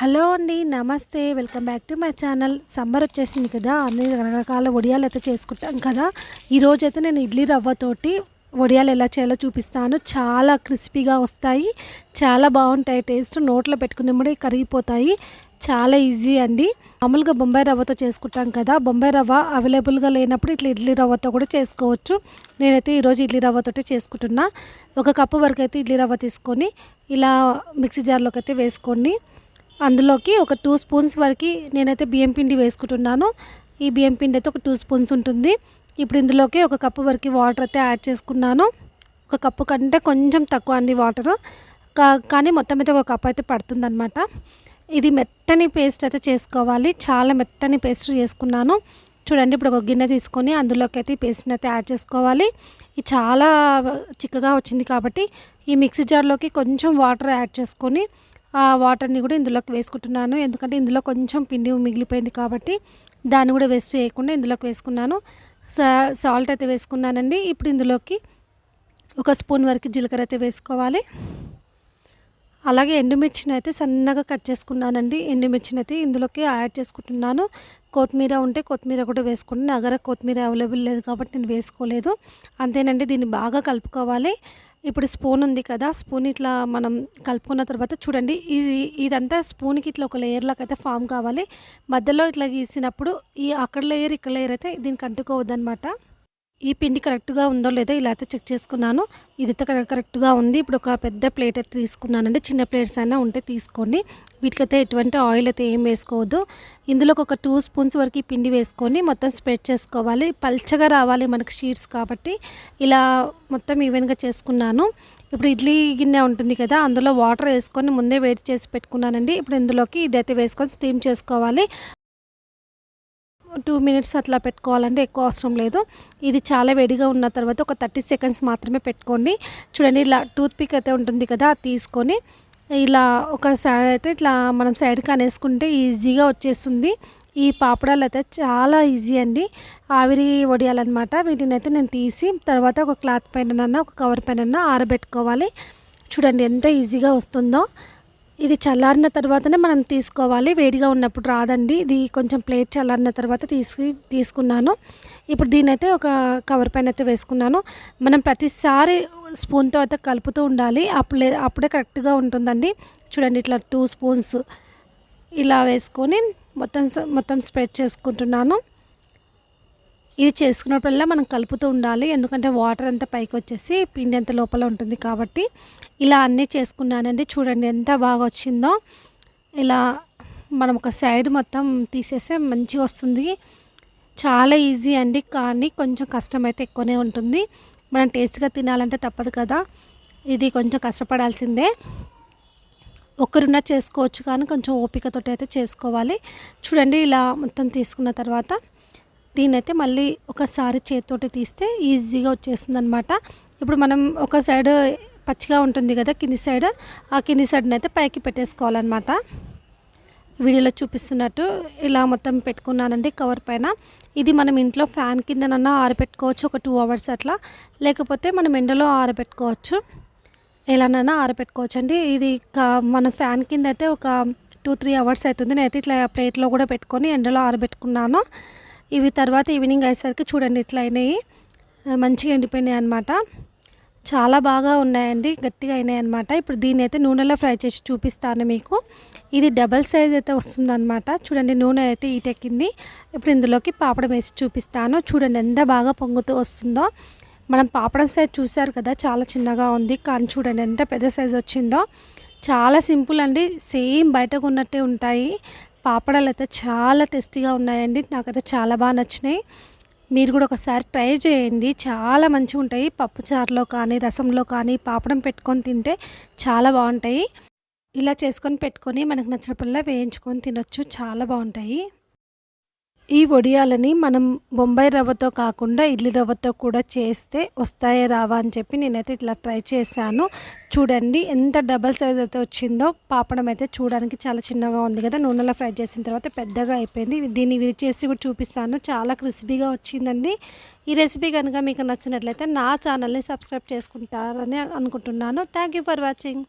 Hello అండి. నమస్తే. Welcome back to my channel. Summer వచ్చేసింది కదా! అన్ని రకరకాల వడియాలైతే చేసుకుంటాం కదా! ఈరోజైతే నేను ఇడ్లీ రవ్వతోటి వడియాలు ఎలా చేయాలో చూపిస్తాను. చాలా క్రిస్పీగా వస్తాయి. చాలా బాగుంటాయి టేస్ట్. నోట్లో పెట్టుకున్నప్పుడే కరిగిపోతాయి. చాలా ఈజీ అండి. మామూలుగా బొంబాయి రవ్వతో చేసుకుంటాం కదా! బొంబాయి రవ్వ అవైలబుల్‌గా లేనప్పుడు ఇట్లా ఇడ్లీ రవ్వతో కూడా చేసుకోవచ్చు. నేనైతే ఈరోజు ఇడ్లీ రవ్వతోటే చేసుకుంటున్నా. ఒక కప్పు వరకు అయితే ఇడ్లీ రవ్వ తీసుకొని ఇలా మిక్సీ జార్‌లోకి అయితే వేసుకోండి. అందులోకి ఒక 2 స్పూన్స్ వరకు నేనైతే బియ్యం పిండి వేసుకుంటున్నాను. ఈ బియ్యం పిండి అయితే ఒక 2 స్పూన్స్ ఉంటుంది. ఇప్పుడు ఇందులోకి ఒక కప్పు వరకు వాటర్ అయితే యాడ్ చేసుకున్నాను. ఒక కప్పు కంటే కొంచెం తక్కువ అండి వాటరు. కానీ మొత్తం అయితే ఒక కప్ అయితే పడుతుందనమాట. ఇది మెత్తని పేస్ట్ అయితే చేసుకోవాలి. చాలా మెత్తని పేస్ట్ చేసుకున్నాను. చూడండి, ఇప్పుడు ఒక గిన్నె తీసుకొని అందులోకి అయితే ఈ పేస్ట్ని అయితే యాడ్ చేసుకోవాలి. ఇది చాలా చిక్కగా వచ్చింది కాబట్టి ఈ మిక్సీ జార్లోకి కొంచెం వాటర్ యాడ్ చేసుకొని ఆ వాటర్ని కూడా ఇందులోకి వేసుకుంటున్నాను. ఎందుకంటే ఇందులో కొంచెం పిండి మిగిలిపోయింది కాబట్టి దాన్ని కూడా వేస్ట్ చేయకుండా ఇందులోకి వేసుకున్నాను. సాల్ట్ అయితే వేసుకున్నానండి. ఇప్పుడు ఇందులోకి ఒక స్పూన్ వరకు జీలకర్ర అయితే వేసుకోవాలి. అలాగే ఎండుమిర్చిని అయితే సన్నగా కట్ చేసుకున్నానండి. ఎండుమిర్చిని అయితే ఇందులోకి యాడ్ చేసుకుంటున్నాను. కొత్తిమీర ఉంటే కొత్తిమీర కూడా వేసుకోండి. నా దగ్గర కొత్తిమీర అవైలబుల్ లేదు కాబట్టి నేను వేసుకోలేదు. అంతేనండి, దీన్ని బాగా కలుపుకోవాలి. ఇప్పుడు స్పూన్ ఉంది కదా, స్పూన్ ఇట్లా మనం కలుపుకున్న తర్వాత చూడండి, ఇదంతా స్పూన్కి ఇట్లా ఒక లేయర్ లాగా అయితే ఫామ్ కావాలి. మధ్యలో ఇట్లా గీసినప్పుడు ఈ అక్కడ లేయర్ ఇక్కడ లేయర్ అయితే దీనికి అంటుకోవద్దనమాట. ఈ పిండి కరెక్ట్గా ఉందో లేదో ఇలా అయితే చెక్ చేసుకున్నాను. ఇదైతే కరెక్ట్గా ఉంది. ఇప్పుడు ఒక పెద్ద ప్లేట్ అయితే తీసుకున్నానండి. చిన్న ప్లేట్స్ అయినా ఉంటే తీసుకోండి. వీటికైతే ఎటువంటి ఆయిల్ అయితే ఏం వేసుకోవద్దు. ఇందులోకి ఒక 2 స్పూన్స్ వరకు ఈ పిండి వేసుకొని మొత్తం స్ప్రెడ్ చేసుకోవాలి. పల్చగా రావాలి మనకి షీట్స్ కాబట్టి ఇలా మొత్తం ఈవెన్గా చేసుకున్నాను. ఇప్పుడు ఇడ్లీ గిన్నె ఉంటుంది కదా, అందులో వాటర్ వేసుకొని ముందే వేడి చేసి పెట్టుకున్నానండి. ఇప్పుడు ఇందులోకి ఇదైతే వేసుకొని స్టీమ్ చేసుకోవాలి. 2 మినిట్స్ అట్లా పెట్టుకోవాలంటే ఎక్కువ అవసరం లేదు. ఇది చాలా వేడిగా ఉన్న తర్వాత ఒక 30 సెకండ్స్ మాత్రమే పెట్టుకోండి. చూడండి, ఇలా టూత్ పిక్ అయితే ఉంటుంది కదా, అది తీసుకొని ఇలా ఒక సైడ్ అయితే ఇట్లా మనం సైడ్కి అనేసుకుంటే ఈజీగా వచ్చేస్తుంది. ఈ పాపడాలు అయితే చాలా ఈజీ అండి. ఆవిరి వడియాలన్నమాట. వీటిని అయితే నేను తీసి తర్వాత ఒక క్లాత్ పైన ఒక కవర్ పైన ఆరబెట్టుకోవాలి. చూడండి ఎంత ఈజీగా వస్తుందో. ఇది చల్లారిన తర్వాతనే మనం తీసుకోవాలి. వేడిగా ఉన్నప్పుడు రాదండి. ఇది కొంచెం ప్లేట్ చల్లారిన తర్వాత తీసుకున్నాను. ఇప్పుడు దీన్నైతే ఒక కవర్ పైన అయితే వేసుకున్నాను. మనం ప్రతిసారి స్పూన్తో అయితే కలుపుతూ ఉండాలి. అప్పుడే కరెక్ట్గా ఉంటుందండి. చూడండి, ఇట్లా 2 స్పూన్స్ ఇలా వేసుకొని మొత్తం స్ప్రెడ్ చేసుకుంటున్నాను. ఇది చేసుకున్నప్పుడల్లా మనం కలుపుతూ ఉండాలి. ఎందుకంటే వాటర్ అంతా పైకి వచ్చేసి పిండి అంత లోపల ఉంటుంది కాబట్టి. ఇలా అన్నీ చేసుకున్నానండి. చూడండి ఎంత బాగా వచ్చిందో. ఇలా మనం ఒక సైడ్ మొత్తం తీసేస్తే మంచిగా వస్తుంది. చాలా ఈజీ అండి, కానీ కొంచెం కష్టం అయితే ఎక్కువనే ఉంటుంది. మనం టేస్ట్గా తినాలంటే తప్పదు కదా, ఇది కొంచెం కష్టపడాల్సిందే. ఒక్కరున్న చేసుకోవచ్చు కానీ కొంచెం ఓపికతో అయితే చేసుకోవాలి. చూడండి, ఇలా మొత్తం తీసుకున్న తర్వాత దీన్నైతే మళ్ళీ ఒకసారి చేతితోటి తీస్తే ఈజీగా వచ్చేస్తుందనమాట. ఇప్పుడు మనం ఒక సైడ్ పచ్చిగా ఉంటుంది కదా, కింది సైడ్, ఆ కింది సైడ్ని అయితే పైకి పెట్టేసుకోవాలన్నమాట. వీడియోలో చూపిస్తున్నట్టు ఇలా మొత్తం పెట్టుకున్నానండి కవర్ పైన. ఇది మనం ఇంట్లో ఫ్యాన్ కిందనన్నా ఆరబెట్టుకోవచ్చు ఒక 2 అవర్స్ అట్లా, లేకపోతే మనం ఎండలో ఆరబెట్టుకోవచ్చు. ఎలానైనా ఆరబెట్టుకోవచ్చు అండి. ఇది మన ఫ్యాన్ కింద అయితే ఒక 2-3 అవర్స్ అవుతుంది. నేనైతే ఇట్లా ప్లేట్లో కూడా పెట్టుకొని ఎండలో ఆరబెట్టుకున్నాను. ఇవి తర్వాత ఈవినింగ్ అయ్యేసరికి చూడండి ఇట్లా అయినాయి, మంచిగా ఎండిపోయినాయి అనమాట. చాలా బాగా ఉన్నాయండి, గట్టిగా అయినాయి అనమాట. ఇప్పుడు దీన్ని అయితే నూనెలో ఫ్రై చేసి చూపిస్తాను మీకు. ఇది డబల్ సైజ్ అయితే వస్తుందన్నమాట. చూడండి, నూనె అయితే ఈటెక్కింది. ఇప్పుడు ఇందులోకి పాపడం వేసి చూపిస్తాను. చూడండి ఎంత బాగా పొంగుతూ వస్తుందో. మనం పాపడం సైజ్ చూసారు కదా, చాలా చిన్నగా ఉంది, కానీ చూడండి ఎంత పెద్ద సైజ్ వచ్చిందో. చాలా సింపుల్ అండి, సేమ్ బయటకు ఉన్నట్టే ఉంటాయి. పాపడాలు అయితే చాలా టేస్టీగా ఉన్నాయండి. నాకైతే చాలా బాగా నచ్చినాయి. మీరు కూడా ఒకసారి ట్రై చేయండి. చాలా మంచిగా ఉంటాయి. పప్పుచారులో కానీ రసంలో కానీ పాపడం పెట్టుకొని తింటే చాలా బాగుంటాయి. ఇలా చేసుకొని పెట్టుకొని మనకు నచ్చినప్పుడల్లా వేయించుకొని తినొచ్చు. చాలా బాగుంటాయి. ఈ వడియాలని మనం బొంబాయి రవ్వతో కాకుండా ఇడ్లీ రవ్వతో కూడా చేస్తే వస్తాయే రావా అని చెప్పి నేనైతే ఇట్లా ట్రై చేశాను. చూడండి ఎంత డబల్ సైజ్ అయితే వచ్చిందో. పాపడం అయితే చూడడానికి చాలా చిన్నగా ఉంది కదా, నూనెలో ఫ్రై చేసిన తర్వాత పెద్దగా అయిపోయింది. దీన్ని విరిచేసి కూడా చూపిస్తాను. చాలా క్రిస్పీగా వచ్చిందండి. ఈ రెసిపీ కనుక మీకు నచ్చినట్లయితే నా ఛానల్ని సబ్స్క్రైబ్ చేసుకుంటారని అనుకుంటున్నాను. Thank you for watching.